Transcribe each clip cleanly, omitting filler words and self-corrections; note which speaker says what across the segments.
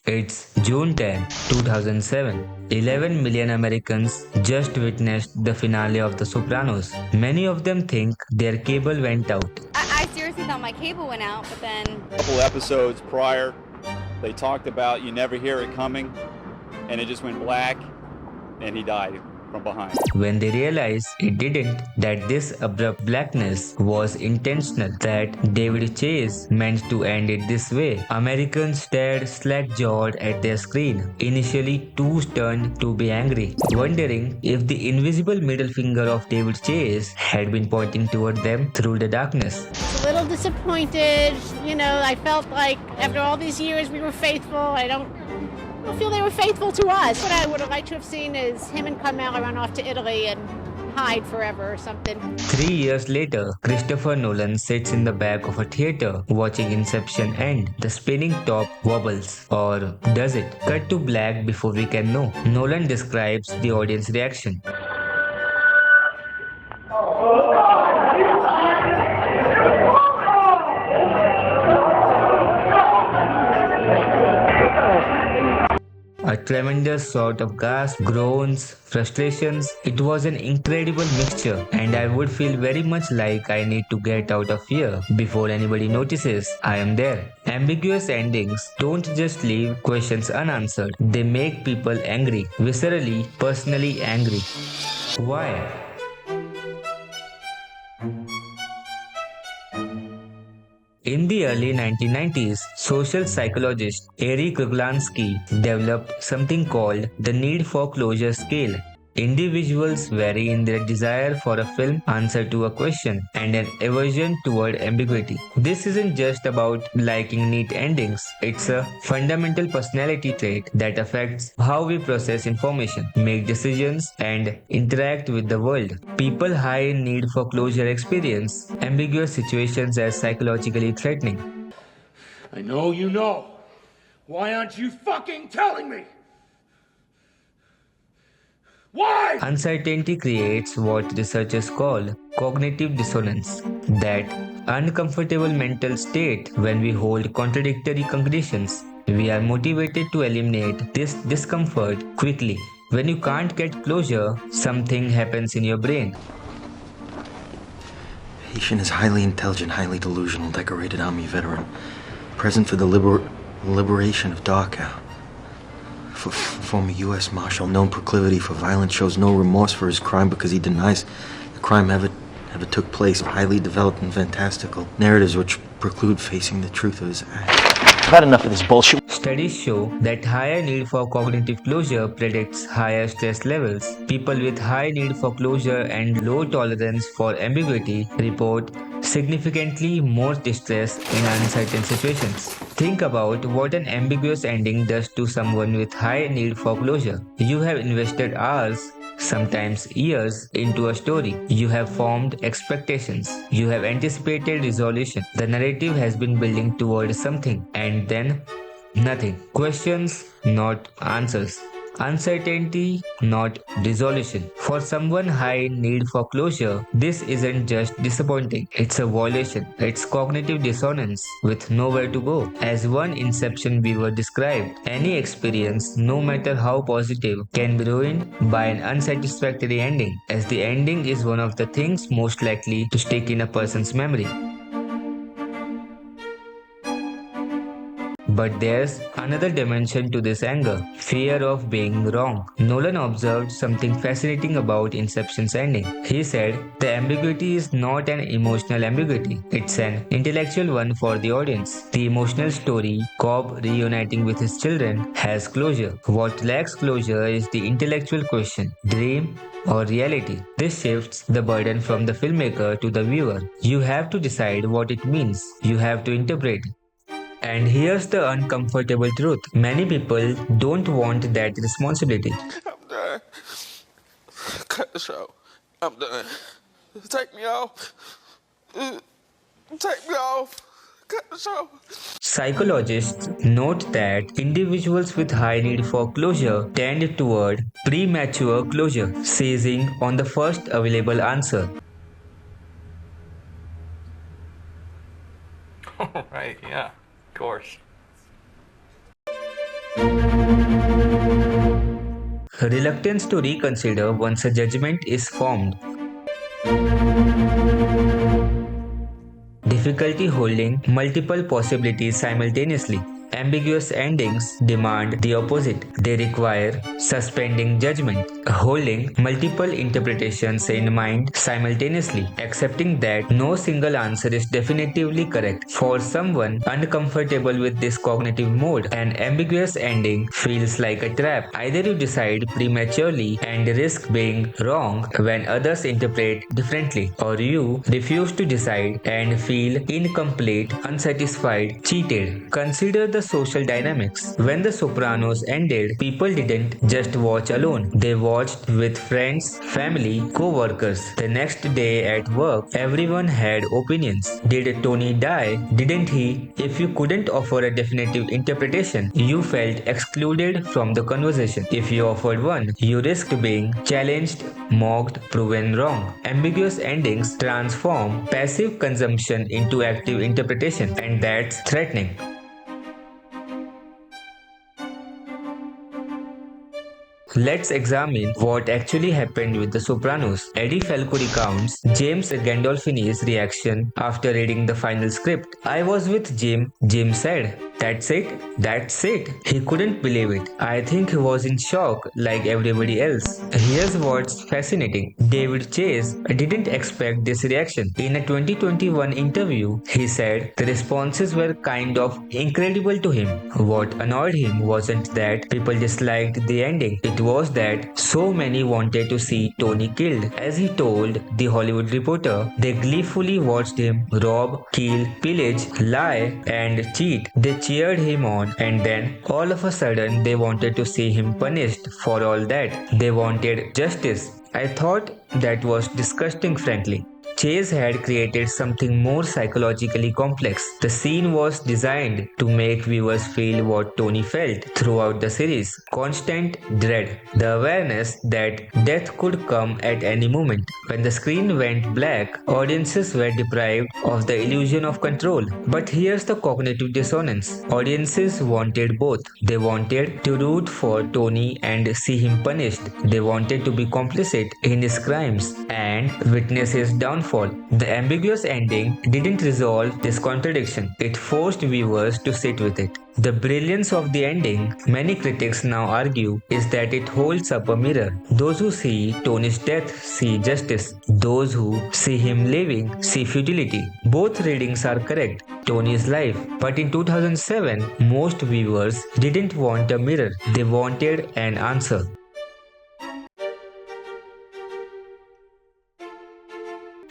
Speaker 1: It's June 10, 2007. 11 million Americans just witnessed the finale of The Sopranos. Many of them think their cable went out.
Speaker 2: I seriously thought my cable went out, but then...
Speaker 3: A couple episodes prior, they talked about you never hear it coming, and it just went black, and he died from behind.
Speaker 1: When they realized it didn't, that this abrupt blackness was intentional, that David Chase meant to end it this way, Americans stared slack-jawed at their screen, initially too stunned to be angry, wondering if the invisible middle finger of David Chase had been pointing toward them through the darkness.
Speaker 4: A little disappointed, I felt like after all these years we were faithful. I don't feel they were faithful to us. What I would have liked to have seen is him and Carmela run off to Italy and hide forever or something.
Speaker 1: 3 years later, Christopher Nolan sits in the back of a theater watching Inception end. The spinning top wobbles. Or does it? Cut to black before we can know. Nolan describes the audience reaction. A tremendous sort of gasp, groans, frustrations. It was an incredible mixture, and I would feel very much like I need to get out of here before anybody notices I am there. Ambiguous endings don't just leave questions unanswered, they make people angry, viscerally, personally angry. Why? In the early 1990s, social psychologist Eric Ruglansky developed something called the need for closure scale. Individuals vary in their desire for a film answer to a question and an aversion toward ambiguity. This isn't just about liking neat endings, it's a fundamental personality trait that affects how we process information, make decisions, and interact with the world. People high in need for closure experience ambiguous situations as psychologically threatening.
Speaker 5: I know you know. Why aren't you fucking telling me? Why?
Speaker 1: Uncertainty creates what researchers call cognitive dissonance, that uncomfortable mental state when we hold contradictory conclusions. We are motivated to eliminate this discomfort quickly. When you can't get closure, something happens in your brain.
Speaker 6: Patient is highly intelligent, highly delusional, decorated Army veteran, present for the liberation of Dachau. Former U.S. Marshal, known proclivity for violence, shows no remorse for his crime because he denies the crime ever took place. Highly developed and fantastical narratives which preclude facing the truth of his acts. I've had enough of this bullshit.
Speaker 1: Studies show that higher need for cognitive closure predicts higher stress levels. People with high need for closure and low tolerance for ambiguity report significantly more distress in uncertain situations. Think about what an ambiguous ending does to someone with high need for closure. You have invested hours, sometimes years, into a story. You have formed expectations. You have anticipated resolution. The narrative has been building towards something, and then nothing. Questions, not answers. Uncertainty, not resolution. For someone high in need for closure, this isn't just disappointing. It's a violation. It's cognitive dissonance with nowhere to go. As one Inception viewer described, any experience, no matter how positive, can be ruined by an unsatisfactory ending, as the ending is one of the things most likely to stick in a person's memory. But there's another dimension to this anger, fear of being wrong. Nolan observed something fascinating about Inception's ending. He said, the ambiguity is not an emotional ambiguity, it's an intellectual one for the audience. The emotional story, Cobb reuniting with his children, has closure. What lacks closure is the intellectual question, dream or reality. This shifts the burden from the filmmaker to the viewer. You have to decide what it means. You have to interpret. And here's the uncomfortable truth. Many people don't want that responsibility.
Speaker 7: I'm done. Cut the show. I'm done. Take me off. Take me off. Cut the show.
Speaker 1: Psychologists note that individuals with high need for closure tend toward premature closure, seizing on the first available answer.
Speaker 8: Right, yeah, of course.
Speaker 1: reluctance to reconsider once a judgment is formed, difficulty holding multiple possibilities simultaneously. Ambiguous endings demand the opposite. They require suspending judgment, holding multiple interpretations in mind simultaneously, accepting that no single answer is definitively correct. For someone uncomfortable with this cognitive mode, an ambiguous ending feels like a trap. Either you decide prematurely and risk being wrong when others interpret differently, or you refuse to decide and feel incomplete, unsatisfied, cheated. Consider the social dynamics. When The Sopranos ended, people didn't just watch alone. They watched with friends, family, co-workers. The next day at work, everyone had opinions. Did Tony die? Didn't he? If you couldn't offer a definitive interpretation, you felt excluded from the conversation. If you offered one, you risked being challenged, mocked, proven wrong. Ambiguous endings transform passive consumption into active interpretation, and that's threatening. Let's examine what actually happened with The Sopranos. Eddie Falco recounts James Gandolfini's reaction after reading the final script. I was with Jim. Jim said, "That's it? That's it." He couldn't believe it. I think he was in shock like everybody else. Here's what's fascinating. David Chase didn't expect this reaction. In a 2021 interview, he said the responses were kind of incredible to him. What annoyed him wasn't that people disliked the ending. It was that so many wanted to see Tony killed. As he told The Hollywood Reporter, they gleefully watched him rob, kill, pillage, lie, and cheat. They cheered him on, and then all of a sudden they wanted to see him punished for all that. They wanted justice. I thought that was disgusting, frankly. Chase had created something more psychologically complex. The scene was designed to make viewers feel what Tony felt throughout the series. Constant dread. The awareness that death could come at any moment. When the screen went black, audiences were deprived of the illusion of control. But here's the cognitive dissonance. Audiences wanted both. They wanted to root for Tony and see him punished. They wanted to be complicit in his crimes and witness his downfall. The ambiguous ending didn't resolve this contradiction. It forced viewers to sit with it. The brilliance of the ending, many critics now argue, is that it holds up a mirror. Those who see Tony's death see justice. Those who see him living see futility. Both readings are correct. Tony's life. But in 2007, most viewers didn't want a mirror. They wanted an answer.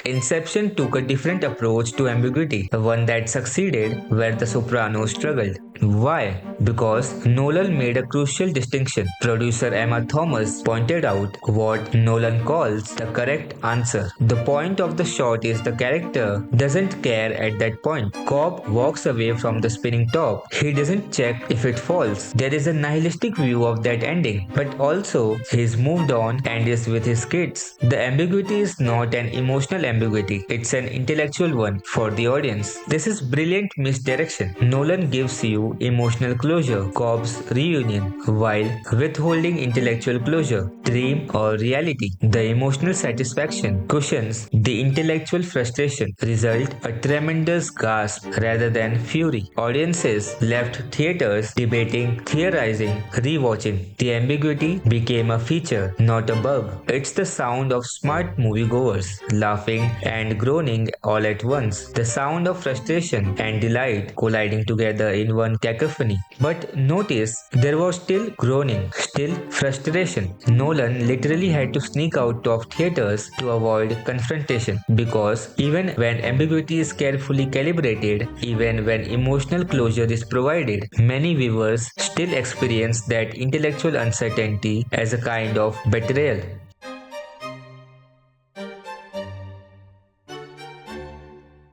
Speaker 1: Inception took a different approach to ambiguity, one that succeeded where The Sopranos struggled. Why? Because Nolan made a crucial distinction. Producer Emma Thomas pointed out what Nolan calls the correct answer. The point of the shot is the character doesn't care at that point. Cobb walks away from the spinning top. He doesn't check if it falls. There is a nihilistic view of that ending, but also he's moved on and is with his kids. The ambiguity is not an emotional ambiguity, it's an intellectual one for the audience. This is brilliant misdirection. Nolan gives you emotional closure, Cobb's reunion, while withholding intellectual closure, dream or reality. The emotional satisfaction cushions the intellectual frustration. Result, a tremendous gasp rather than fury. Audiences left theaters debating, theorizing, rewatching. The ambiguity became a feature, not a bug. It's the sound of smart moviegoers, laughing and groaning all at once. The sound of frustration and delight colliding together in one cacophony. But notice, there was still groaning, still frustration. Nolan literally had to sneak out of theaters to avoid confrontation, because even when ambiguity is carefully calibrated, even when emotional closure is provided, many viewers still experience that intellectual uncertainty as a kind of betrayal.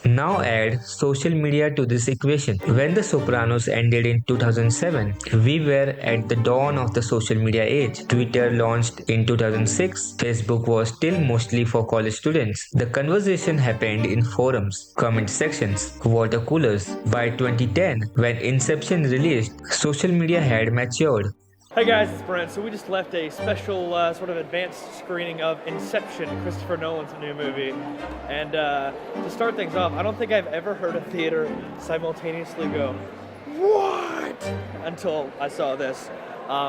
Speaker 1: Now add social media to this equation. When The Sopranos ended in 2007, we were at the dawn of the social media age. Twitter launched in 2006. Facebook was still mostly for college students. The conversation happened in forums, comment sections, water coolers. By 2010, when Inception released, social media had matured.
Speaker 8: Hey guys, it's Brent. So we just left a special sort of advanced screening of Inception, Christopher Nolan's new movie. And to start things off, I don't think I've ever heard a theater simultaneously go, "What?" until I saw this.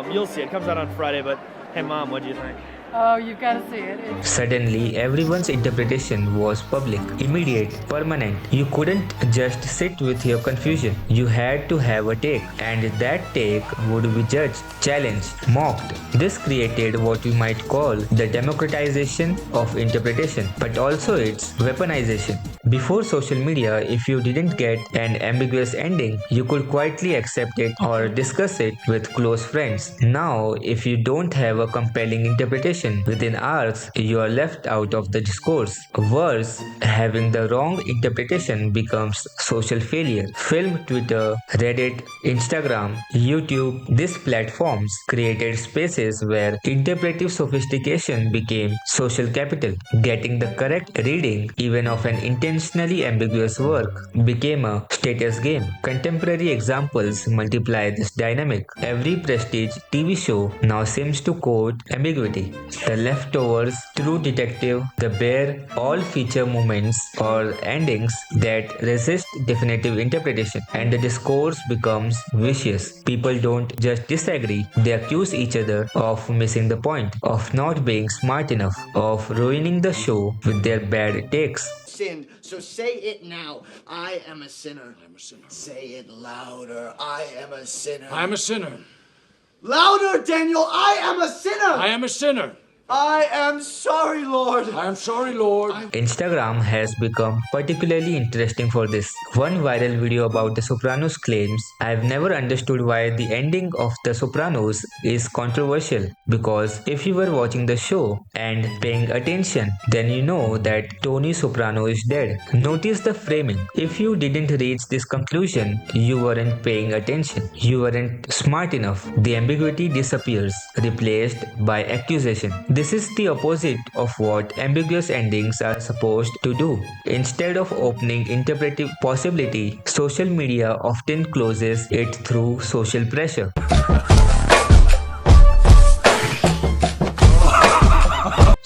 Speaker 8: You'll see. It comes out on Friday, but hey Mom, what do you think?
Speaker 9: Oh, you've got to see it.
Speaker 1: Suddenly, everyone's interpretation was public, immediate, permanent. You couldn't just sit with your confusion. You had to have a take, and that take would be judged, challenged, mocked. This created what we might call the democratization of interpretation, but also its weaponization. Before social media, if you didn't get an ambiguous ending, you could quietly accept it or discuss it with close friends. Now, if you don't have a compelling interpretation within hours, you are left out of the discourse. Worse, having the wrong interpretation becomes social failure. Film, Twitter, Reddit, Instagram, YouTube, these platforms created spaces where interpretive sophistication became social capital. Getting the correct reading, even of an intentionally ambiguous work, became a status game. Contemporary examples multiply this dynamic. Every prestige TV show now seems to quote ambiguity. The Leftovers, True Detective, The Bear all feature moments or endings that resist definitive interpretation, and the discourse becomes vicious. People don't just disagree, they accuse each other of missing the point, of not being smart enough, of ruining the show with their bad takes.
Speaker 10: Sinned, so say it now. I am a sinner. I'm a sinner. Say it louder. I am a sinner.
Speaker 5: I am a sinner.
Speaker 10: Louder, Daniel. I am a sinner.
Speaker 5: I am a sinner.
Speaker 10: I am sorry, Lord.
Speaker 5: I am sorry, Lord.
Speaker 1: Instagram has become particularly interesting for this. One viral video about The Sopranos claims, "I've never understood why the ending of The Sopranos is controversial, because if you were watching the show and paying attention, then you know that Tony Soprano is dead." Notice the framing. If you didn't reach this conclusion, you weren't paying attention. You weren't smart enough. The ambiguity disappears, replaced by accusation. This is the opposite of what ambiguous endings are supposed to do. Instead of opening interpretive possibility, social media often closes it through social pressure.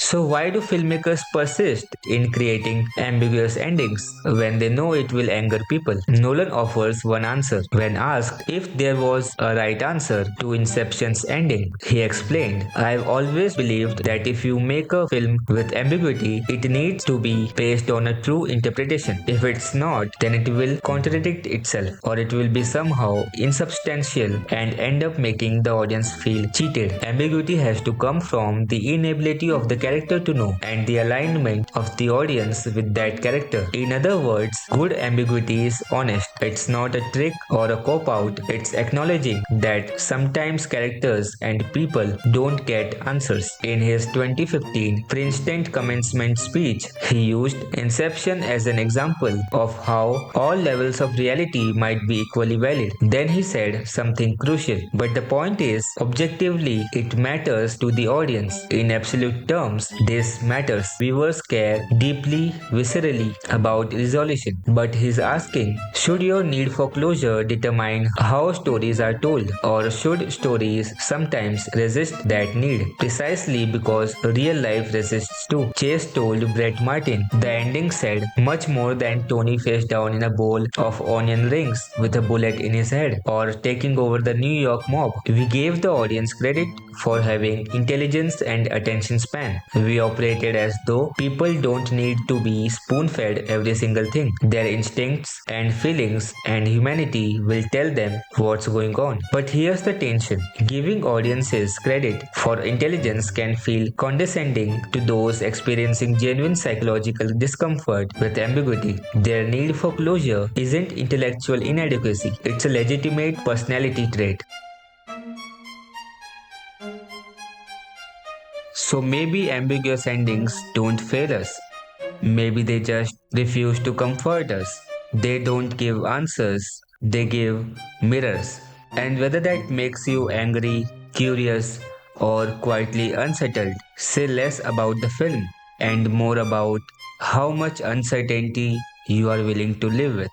Speaker 1: So why do filmmakers persist in creating ambiguous endings when they know it will anger people? Nolan offers one answer. When asked if there was a right answer to Inception's ending, he explained, "I've always believed that if you make a film with ambiguity, it needs to be based on a true interpretation. If it's not, then it will contradict itself, or it will be somehow insubstantial and end up making the audience feel cheated. Ambiguity has to come from the inability of the character to know, and the alignment of the audience with that character. In other words, good ambiguity is honest. It's not a trick or a cop-out. It's acknowledging that sometimes characters and people don't get answers." In his 2015 Princeton commencement speech, he used Inception as an example of how all levels of reality might be equally valid. Then he said something crucial. "But the point is, objectively, it matters to the audience. In absolute terms, this matters. Viewers care deeply, viscerally about resolution." But he's asking, should your need for closure determine how stories are told, or should stories sometimes resist that need? Precisely because real life resists too. Chase told Brett Martin, "The ending said much more than Tony face down in a bowl of onion rings with a bullet in his head, or taking over the New York mob. We gave the audience credit for having intelligence and attention span. We operated as though people don't need to be spoon-fed every single thing. Their instincts and feelings and humanity will tell them what's going on." But here's the tension. Giving audiences credit for intelligence can feel condescending to those experiencing genuine psychological discomfort with ambiguity. Their need for closure isn't intellectual inadequacy, it's a legitimate personality trait. So maybe ambiguous endings don't fail us. Maybe they just refuse to comfort us. They don't give answers, they give mirrors. And whether that makes you angry, curious, or quietly unsettled, say less about the film and more about how much uncertainty you are willing to live with.